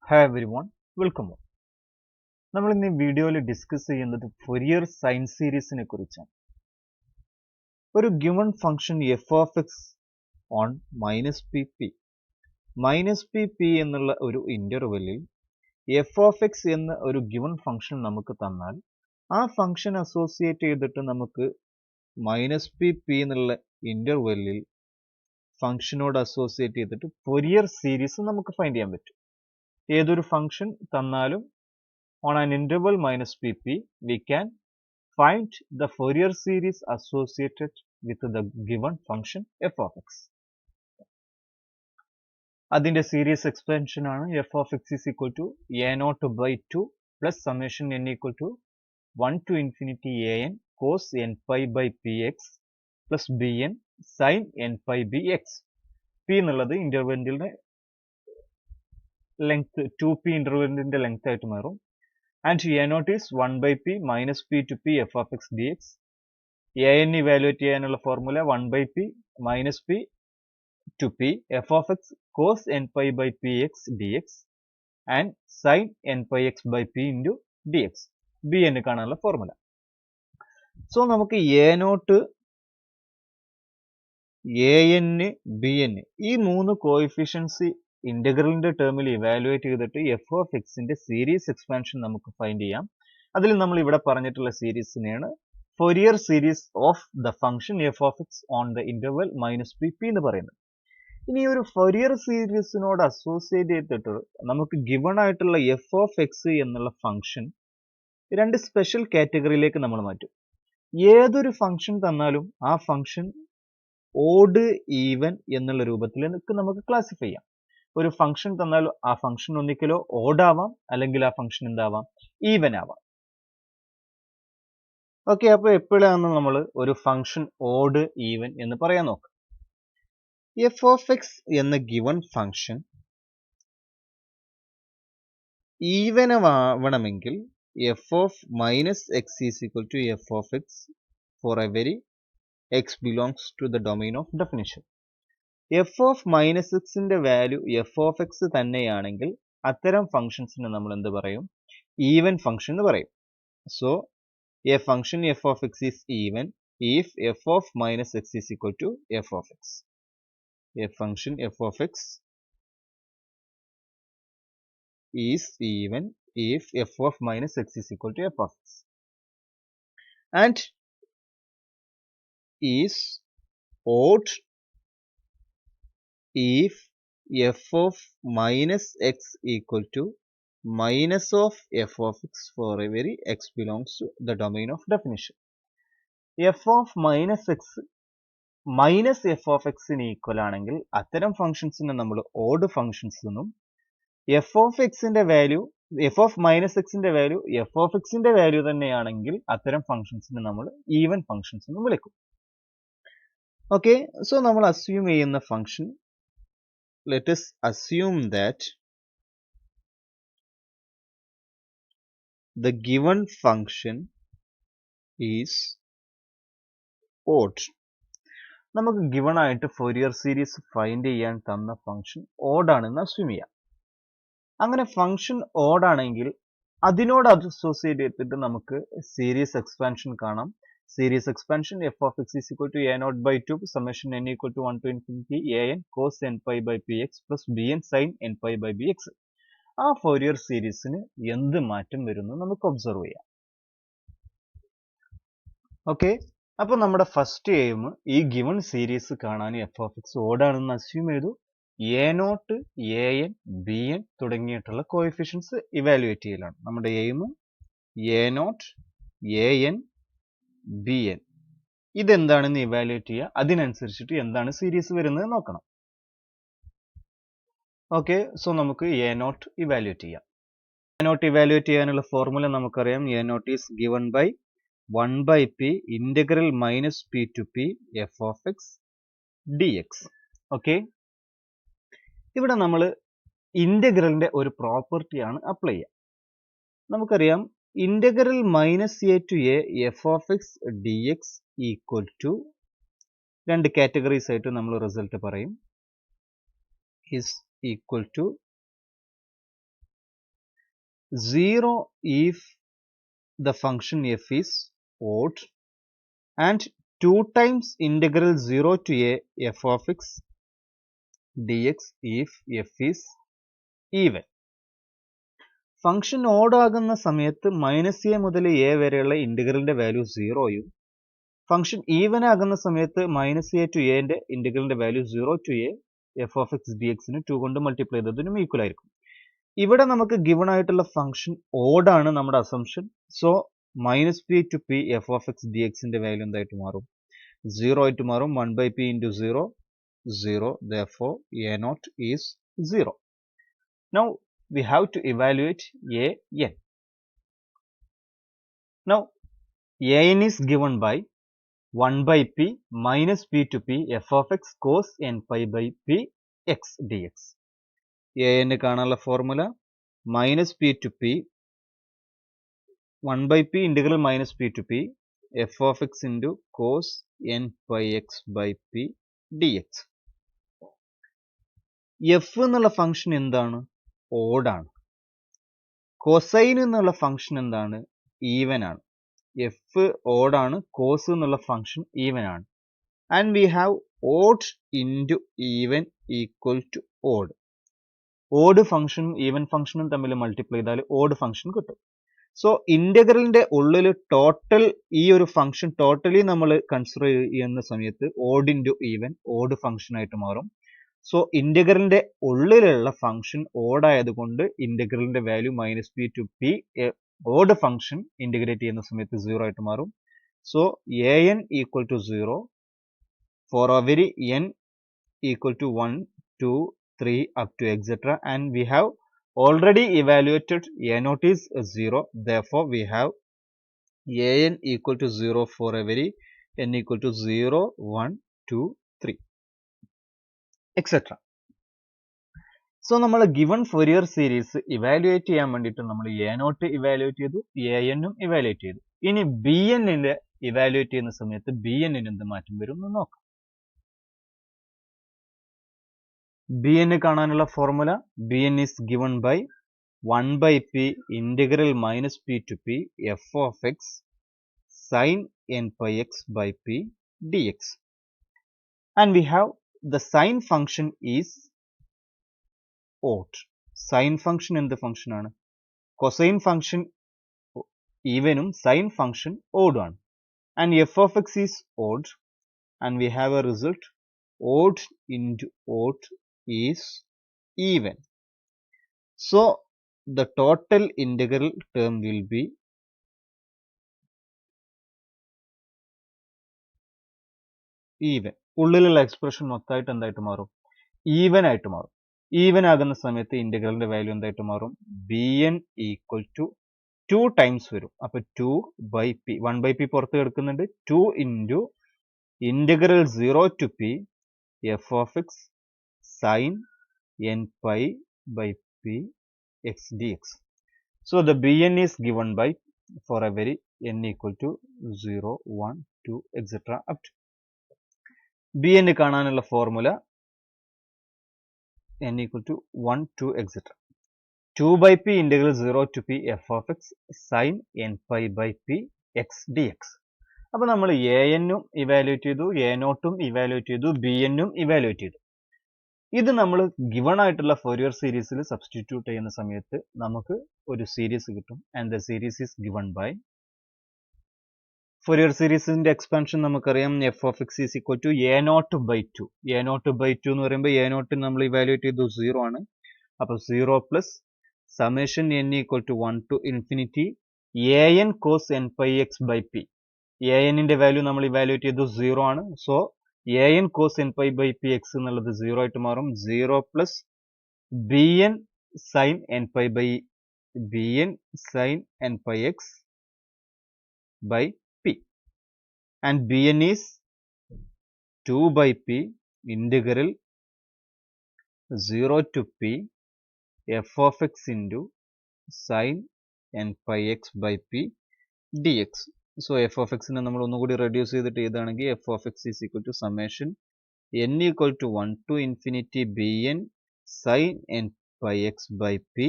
Hi everyone, welcome. നമ്മൾ ഇന്ന് ഈ വീഡിയോയിൽ ഡിസ്കസ് ചെയ്യുന്നത് ഫൊറിയർ സൈൻ സീരീസിനെ കുറിച്ചാണ്. ഒരു given function F of X on minus P എന്നുള്ള ഒരു ഇന്റർവെല്ലിൽ എഫ് ഓഫ് എക്സ് എന്ന ഒരു ഗിവൺ ഫംഗ്ഷൻ നമുക്ക് തന്നാൽ ആ ഫംഗ്ഷൻ അസോസിയേറ്റ് ചെയ്തിട്ട് നമുക്ക് പി എന്നുള്ള ഇന്റർവെല്ലിൽ ഫംഗ്ഷനോട് അസോസിയേറ്റ് ചെയ്തിട്ട് ഫൊറിയർ സീരീസ് നമുക്ക് ഫൈൻഡ് ചെയ്യാൻ പറ്റും. ഏതൊരു ഫംഗ്ഷൻ തന്നാലും on an interval minus pp, we can find the Fourier series associated with the given function f of x. അതിന്റെ സീരീസ് എക്സ്പാൻഷൻ ആണ് f of x is equal to a0 by 2 plus summation n equal to 1 to infinity an cos n pi by px plus bn sin n pi bx. p എന്നുള്ളത് ഇന്റർവെല്ലിന്റെ length 2p ഇന്റർവെല്ലിന്റെ length ആയിട്ട് മാറും. And a0 is 1 by p minus p to p f of x dx. an evaluate ചെയ്യാനുള്ള formula 1 by p minus p to p f of x cos n pi by px dx and sin n pi x by p into dx. bn കാണാനുള്ള formula. So നമുക്ക് a0, an, bn ഈ മൂന്ന് coefficients ഇന്റഗ്രലിന്റെ ടേമിൽ evaluate ചെയ്തിട്ട് F of എക്സിന്റെ series expansion നമുക്ക് find ചെയ്യാം. അതിൽ നമ്മൾ ഇവിടെ പറഞ്ഞിട്ടുള്ള സീരീസിനെയാണ് Fourier series of the function F of X on the interval minus P എന്ന് പറയുന്നത്. ഇനി ഒരു ഫൊറിയർ സീരീസിനോട് അസോസിയേറ്റ് ചെയ്തിട്ട് നമുക്ക് ഗിവൺ ആയിട്ടുള്ള എഫ് ഓഫ് എക്സ് എന്നുള്ള ഫംഗ്ഷൻ രണ്ട് സ്പെഷ്യൽ കാറ്റഗറിയിലേക്ക് നമ്മൾ മാറ്റും. ഏതൊരു ഫംഗ്ഷൻ തന്നാലും ആ ഫംഗ്ഷൻ ഓഡ് ഈവൻ എന്നുള്ള രൂപത്തിൽ നമുക്ക് ക്ലാസിഫൈ ചെയ്യാം. ഒരു ഫംഗ്ഷൻ തന്നാൽ ആ ഫംഗ്ഷൻ ഒന്നിക്കലോ ഓഡ് ആവാം, അല്ലെങ്കിൽ ആ ഫംഗ്ഷൻ എന്താവാം, ഈവൻ ആവാം. ഓക്കെ, അപ്പൊ എപ്പോഴാണ് നമ്മൾ ഒരു ഫംഗ്ഷൻ ഓഡ് ഈവൻ എന്ന് പറയാൻ നോക്കാം. എഫ് ഓഫ് എക്സ് എന്ന ഗിവൺ ഫംഗ്ഷൻ ഈവൻ ആവണമെങ്കിൽ F of minus X is equal to F of X for every X belongs to the domain of definition. F of minus എക്സിന്റെ value F of X തന്നെയാണെങ്കിൽ അത്തരം ഫംഗ്ഷൻസിനെ നമ്മൾ എന്ത് പറയും, even function എന്ന് പറയും. So A function F of X is even if f of minus x is equal to f of x. A function f of x is even if f of minus x is equal to f of x and is odd if f of minus x equal to minus of f of x for every x belongs to the domain of definition. f of minus x minus f of x ന് equal ആണെങ്കിൽ അത്തരം ഫംഗ്ഷൻസിനെ നമ്മൾ odd functions എന്നും, F of എക്സിന്റെ value F of minus എക്സിന്റെ value F of എക്സിന്റെ value തന്നെയാണെങ്കിൽ അത്തരം ഫംഗ്ഷൻസിനെ നമ്മൾ ഈവൻ ഫംഗ്ഷൻസ് എന്നും വിളിക്കും. ഓക്കെ, സോ നമ്മൾ അസ്യൂം ചെയ്യുന്ന function, let us assume that the given function is odd. നമുക്ക് ഗിവൺ ആയിട്ട് ഫൊറിയർ സീരീസ് ഫൈൻഡ് ചെയ്യാൻ തന്ന ഫംഗ്ഷൻ ഓഡ് ആണെന്ന് അസ്യൂം ചെയ്യാം. അങ്ങനെ ഫംഗ്ഷൻ ഓഡ് ആണെങ്കിൽ അതിനോട് അസോസിയേറ്റ് ചെയ്തിട്ട് നമുക്ക് സീരീസ് എക്സ്പാൻഷൻ കാണാം. Series expansion F of X is equal to a0 by 2 summation n equal to 1 to infinity an cos n pi by px plus bn sin n pi by bx. ആ Fourier സീരീസിന് എന്ത് മാറ്റം വരുന്നു നമുക്ക് observe ചെയ്യാം. Okay, അപ്പൊ നമ്മുടെ first aim ഈ given series കാണാൻ എഫ് ഓഫ് എക്സ് ഓഡ് ആണെന്ന് അസ്യൂം ചെയ്തു. a0, an, bn തുടങ്ങിയിട്ടുള്ള കോഎഫിഷ്യൻസ് ഇവാലുവേറ്റ് ചെയ്യലാണ് നമ്മുടെ എയിം. a0, an, bn ഇതെന്താണെന്ന് ഇവാലുവേറ്റ് ചെയ്യുക, അതിനനുസരിച്ചിട്ട് എന്താണ് സീരീസ് വരുന്നത് നോക്കണം. ഓക്കെ, സോ നമുക്ക് a0 ഇവാലുവേറ്റ് ചെയ്യാം. a0 ഇവാലുവേറ്റ് ചെയ്യാനുള്ള ഫോർമുല നമുക്കറിയാം. a0 is given by 1 by p integral minus p to p f of x dx. Okay, ഇവിടെ നമ്മൾ ഇന്റഗ്രലിന്റെ ഒരു പ്രോപ്പർട്ടിയാണ് അപ്ലൈ ചെയ്യുക. നമുക്കറിയാം integral minus A to A F of X D X equal to രണ്ട് കാറ്റഗറീസ് ആയിട്ട് നമ്മൾ റിസൾട്ട് പറയും. Is equal to 0 if the function f is odd, and 2 times integral 0 to a f of x dx if f is even. Function odd ആകുന്ന സമയത്ത് minus A മുതൽ A വരെയുള്ള ഇന്റഗ്രലിന്റെ value 0യും function even ആകുന്ന സമയത്ത് minus A to എന്റെ ഇന്റഗ്രലിന്റെ value 0 to A F of X D എക്സിന് 2 കൊണ്ട് മൾട്ടിപ്ലൈ ചെയ്തതിനും ഈക്വൽ ആയിരിക്കും. ഇവിടെ നമുക്ക് ഗിവൺ ആയിട്ടുള്ള ഫംഗ്ഷൻ ഓഡ് ആണ് നമ്മുടെ assumption. So minus P to P F of X D എക്സിന്റെ വാല്യൂ എന്തായിട്ട് മാറും? 0 ആയിട്ട് മാറും. 1 by p into 0, 0. Therefore, a naught is 0. Now, we have to evaluate a n. Now, a n is given by 1 by p minus p to p f of x cos n pi by p x dx. a n കാണാനുള്ള formula minus P to P 1 by p integral minus p to p f of x into cos n pi x by p dx. f എന്നുള്ള function എന്താണ്? Odd ആണ്. Cosine എന്നുള്ള function എന്താണ്? Even ആണ്. F odd ആണ്, cos എന്നുള്ള function even ആണ്. And we have odd into even equal to odd. Odd ഫംഗ്ഷനും ഈവൻ ഫംഗ്ഷനും തമ്മിൽ മൾട്ടിപ്ലൈ ചെയ്താൽ ഓഡ് ഫംഗ്ഷൻ കിട്ടും. സോ ഇന്റഗ്രലിന്റെ ഉള്ളിൽ ടോട്ടൽ ഈ ഒരു ഫംഗ്ഷൻ ടോട്ടലി നമ്മൾ കൺസിഡർ ചെയ്യുന്ന സമയത്ത് odd into even odd function ആയിട്ട് മാറും. സോ ഇന്റഗ്രലിന്റെ ഉള്ളിലുള്ള ഫംഗ്ഷൻ ഓഡ് ആയതുകൊണ്ട് ഇന്റഗ്രലിന്റെ value minus P to P odd function integrate ചെയ്യുന്ന സമയത്ത് 0 ആയിട്ട് മാറും. So A N equal to 0 for every N equal to 1, 2, 3 up to etc. and we have already evaluated a naught is 0. Therefore, we have a n equal to 0 for every n equal to 0, 1, 2, 3. etc. So നമ്മൾ given Fourier series evaluate ചെയ്യാൻ വേണ്ടിയിട്ട് നമ്മൾ A not evaluate ചെയ്തു, A എന്നും evaluate ചെയ്തു. ഇനി B എന്നിന്റെ evaluate ചെയ്യുന്ന സമയത്ത് ബി എന്നിന് എന്ത് മാറ്റം വരും എന്ന് നോക്കാം. ബി എൻ കാണാനുള്ള formula B N is given by 1 by p integral minus p to p f of x sin n pi x by p dx. And we have the sin function is odd. Sin function എന്ത് function ആണ്? Cosine function ഈവനും sine function odd ആണ്. And F of X is odd. And we have a result odd into odd is even. So the total integral term will be even. ഉള്ളിലുള്ള expression മൊത്തമായിട്ട് എന്തായിട്ട് മാറും? Even ആയിട്ട് മാറും. Even ആകുന്ന സമയത്ത് ഇന്റഗ്രലിന്റെ വാല്യൂ എന്തായിട്ട് മാറും? B N equal to 2 times വരും. അപ്പൊ 2 by p 1 by p പുറത്ത് കിടക്കുന്നുണ്ട്. 2 into integral 0 to p f of x sin n pi by p x dx. So the bn is given by for every n equal to 0, 1, 2, etc. up to bn കാണാനുള്ള formula n equal to 1, 2, etc. 2 by p integral 0 to p f of x sin n pi by p x dx. അപ്പോൾ നമ്മൾ A എന്നും evaluate ചെയ്തു, A നോട്ടും evaluate ചെയ്തു, B എന്നും evaluate ചെയ്തു. ഇത് നമ്മൾ ഗിവൺ ആയിട്ടുള്ള ഫൊറിയർ സീരീസിൽ സബ്സ്റ്റിറ്റ്യൂട്ട് ചെയ്യുന്ന സമയത്ത് നമുക്ക് ഒരു സീരീസ് കിട്ടും. And the series is given by Fourier സീരീസിന്റെ എക്സ്പാൻഷൻ നമുക്കറിയാം. F of X is equal to A naught by 2. A naught by 2 എന്ന് പറയുമ്പോൾ എ നോട്ട് നമ്മൾ ഇവാലുവേറ്റ് ചെയ്തു 0 ആണ്. അപ്പോൾ 0 plus summation N equal to 1 to infinity A N cos N pi X by P. A എന്നിന്റെ value നമ്മൾ evaluate ചെയ്തു 0 ആണ്. So A N cos N pi by P X എന്നുള്ളത് 0 ആയിട്ട് മാറും. 0 plus B N sine N pi by B N sine N pi X by P. And B N is 2 by p integral 0 to p f of x into sin n pi x by p dx. So f of x നെ നമ്മൾ ഒന്നുകൂടി reduce ചെയ്തിട്ട് എഴുതുകയാണെങ്കിൽ f of x is equal to summation n equal to 1 to infinity bn sin n pi x by p,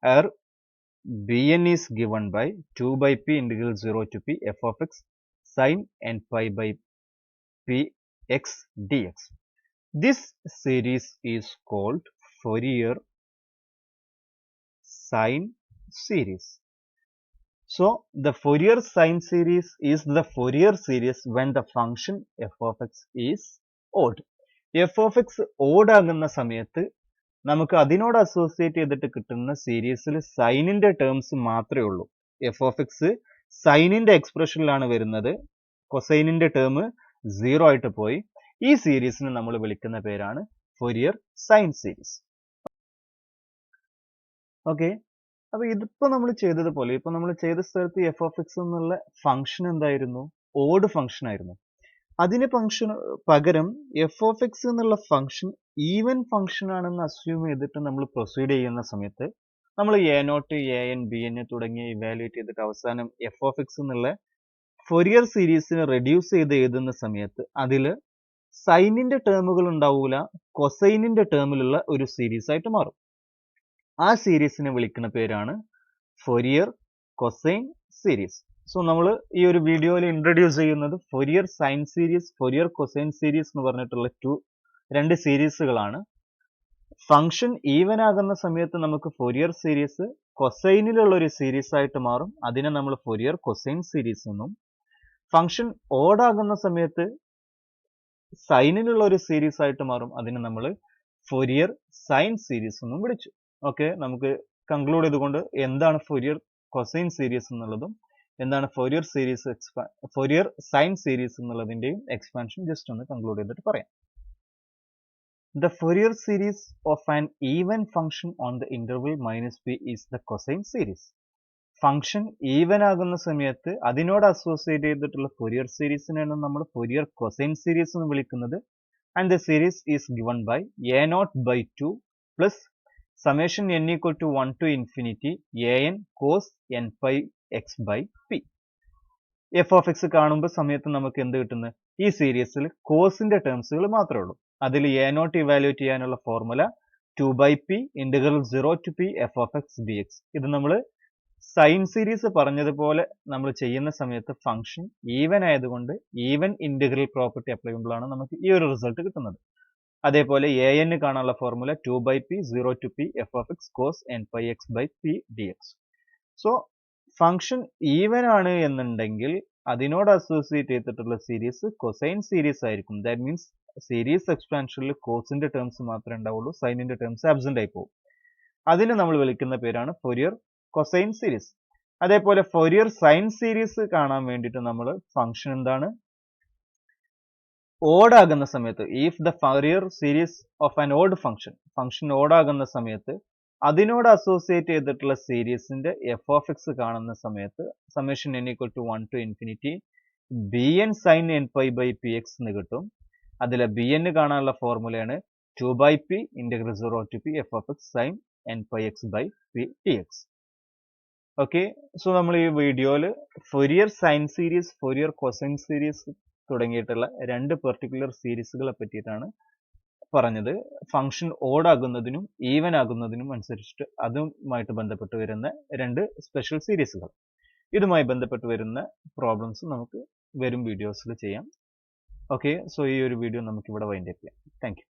or Bn is given by 2 by p integral 0 to p f of x sin n pi by p x dx. This series is called Fourier sine series. So the Fourier sine series is the Fourier series when the function f of x is odd. f of x odd ആകുന്ന സമയത്ത് നമുക്ക് അതിനോട് associate ചെയ്തിട്ട് കിട്ടുന്ന സീരീസിൽ സൈനിന്റെ terms മാത്രമേ ഉള്ളൂ. F of X സൈനിന്റെ എക്സ്പ്രഷനിലാണ് വരുന്നത്, കൊസൈനിന്റെ ടേം 0 ആയിട്ട് പോയി. ഈ സീരീസിന് നമ്മൾ വിളിക്കുന്ന പേരാണ് ഫൊറിയർ സൈൻ സീരീസ്. ഓക്കെ, അപ്പൊ ഇതിപ്പോ നമ്മൾ ചെയ്തതുപോലെ ഇപ്പൊ നമ്മൾ ചെയ്ത സ്ഥലത്ത് എഫ് ഓഫ് എക്സ് എന്നുള്ള ഫംഗ്ഷൻ എന്തായിരുന്നു? ഓഡ് ഫംഗ്ഷൻ ആയിരുന്നു. അതിന് പകരം എഫ് ഓഫ് എക്സ് എന്നുള്ള ഫംഗ്ഷൻ ഈവൻ ഫംഗ്ഷൻ ആണെന്ന് അസ്യൂം ചെയ്തിട്ട് നമ്മൾ പ്രൊസീഡ് ചെയ്യുന്ന സമയത്ത് നമ്മൾ A naught, A N, B N തുടങ്ങിയ ഇവാലുവേറ്റ് ചെയ്തിട്ട് അവസാനം എഫ് ഓഫ് എക്സ് എന്നുള്ള ഫൊറിയർ സീരീസിനെ റെഡ്യൂസ് ചെയ്ത് എഴുതുന്ന സമയത്ത് അതിൽ സൈനിന്റെ ടേമുകൾ ഉണ്ടാവൂല, കൊസൈനിന്റെ ടേമിലുള്ള ഒരു സീരീസ് ആയിട്ട് മാറും. ആ സീരീസിനെ വിളിക്കുന്ന പേരാണ് ഫൊറിയർ കൊസൈൻ സീരീസ്. സോ നമ്മൾ ഈ ഒരു വീഡിയോയിൽ ഇൻട്രൊഡ്യൂസ് ചെയ്യുന്നത് Fourier sine series, Fourier cosine series എന്ന് പറഞ്ഞിട്ടുള്ള രണ്ട് സീരീസുകളാണ്. ഫംഗ്ഷൻ ഈവൻ ആകുന്ന സമയത്ത് നമുക്ക് ഫൊറിയർ സീരീസ് കൊസൈനിലുള്ള ഒരു സീരീസ് ആയിട്ട് മാറും, അതിനെ നമ്മൾ ഫൊറിയർ കൊസൈൻ സീരീസ് എന്നും. ഫംഗ്ഷൻ ഓഡ് ആകുന്ന സമയത്ത് സൈനിലുള്ള ഒരു സീരീസ് ആയിട്ട് മാറും, അതിനെ നമ്മൾ ഫൊറിയർ സൈൻ സീരീസ് എന്നും വിളിച്ചു. ഓക്കെ, നമുക്ക് കൺക്ലൂഡ് ചെയ്തുകൊണ്ട് എന്താണ് ഫൊറിയർ കൊസൈൻ സീരീസ് എന്നുള്ളതും എന്താണ് ഫൊറിയർ സൈൻ സീരീസ് എന്നുള്ളതിന്റെയും എക്സ്പാൻഷൻ ജസ്റ്റ് ഒന്ന് കൺക്ലൂഡ് ചെയ്തിട്ട് പറയാം. The Fourier series of an even function on the interval minus p is the cosine series. Function even ആകുന്ന സമയത്ത് അതിനോട് അസോസിയേറ്റ് ചെയ്തിട്ടുള്ള ഫൊറിയർ സീരീസിനെയാണ് നമ്മൾ ഫൊറിയർ കൊസൈൻ സീരീസ് എന്ന് വിളിക്കുന്നത്. And the series is given by A naught by 2 plus summation n equal to 1 to infinity an cos n pi x by p. F of X കാണുമ്പോൾ സമയത്ത് നമുക്ക് എന്ത് കിട്ടുന്നത്? ഈ സീരീസിൽ കോസിന്റെ ടേംസുകൾ മാത്രമേ ഉള്ളൂ. അതിൽ എ നോട്ട് ഇവാലുവേറ്റ് ചെയ്യാനുള്ള formula 2 by p integral 0 to p f of x dx. ഇത് നമ്മൾ സൈൻ സീരീസ് പറഞ്ഞതുപോലെ നമ്മൾ ചെയ്യുന്ന സമയത്ത് ഫംഗ്ഷൻ ഈവൻ ആയതുകൊണ്ട് ഈവൻ ഇന്റഗ്രൽ പ്രോപ്പർട്ടി അപ്ലൈ ചെയ്യുമ്പോഴാണ് നമുക്ക് ഈ ഒരു റിസൾട്ട് കിട്ടുന്നത്. അതേപോലെ എ എൻ കാണാനുള്ള formula 2 by p 0 to p f of x cos n pi x by p dx. So function even ആണ് എന്നുണ്ടെങ്കിൽ അതിനോട് അസോസിയേറ്റ് ചെയ്തിട്ടുള്ള സീരീസ് കൊസൈൻ സീരീസ് ആയിരിക്കും. ദാറ്റ് മീൻസ് സീരീസ് എക്സ്പാൻഷനിൽ കോസിന്റെ ടേംസ് മാത്രമേ ഉണ്ടാവുള്ളൂ, സൈനിന്റെ ടേംസ് ആബ്സെന്റ് ആയി പോകും. അതിനെ നമ്മൾ വിളിക്കുന്ന പേരാണ് ഫൊറിയർ കൊസൈൻ സീരീസ്. അതേപോലെ ഫൊറിയർ സൈൻ സീരീസ് കാണാൻ വേണ്ടിയിട്ട് നമ്മൾ ഫംഗ്ഷൻ എന്താണ്? ഓഡ് ആകുന്ന സമയത്ത് if the Fourier series of an odd function odd ആകുന്ന സമയത്ത് അതിനോട് അസോസിയേറ്റ് ചെയ്തിട്ടുള്ള സീരീസിന്റെ എഫ് ഓഫ് എക്സ് കാണുന്ന സമയത്ത് summation n equal to 1 to infinity bn sin n pi by px എന്ന് കിട്ടും. അതിലെ bn കാണാനുള്ള ഫോർമുലയാണ് 2 by p integral 0 to p f of x sin n pi x by p dx. Okay, so നമ്മൾ ഈ വീഡിയോയിൽ Fourier sine series, Fourier cosine series തുടങ്ങിയിട്ടുള്ള രണ്ട് particular സീരീസുകളെ പറ്റിയിട്ടാണ് പറഞ്ഞത്. ഫംഗ്ഷൻ ഓഡ് ആകുന്നതിനും ഈവൻ ആകുന്നതിനും അനുസരിച്ചിട്ട് അതുമായിട്ട് ബന്ധപ്പെട്ട് വരുന്ന രണ്ട് സ്പെഷ്യൽ സീരീസുകൾ. ഇതുമായി ബന്ധപ്പെട്ട് വരുന്ന പ്രോബ്ലംസ് നമുക്ക് വരും വീഡിയോസിൽ ചെയ്യാം. ഓക്കെ, സോ ഈ ഒരു വീഡിയോ നമുക്ക് ഇവിടെ വൈൻഡ് അപ്പ് ചെയ്യാം. Thank you.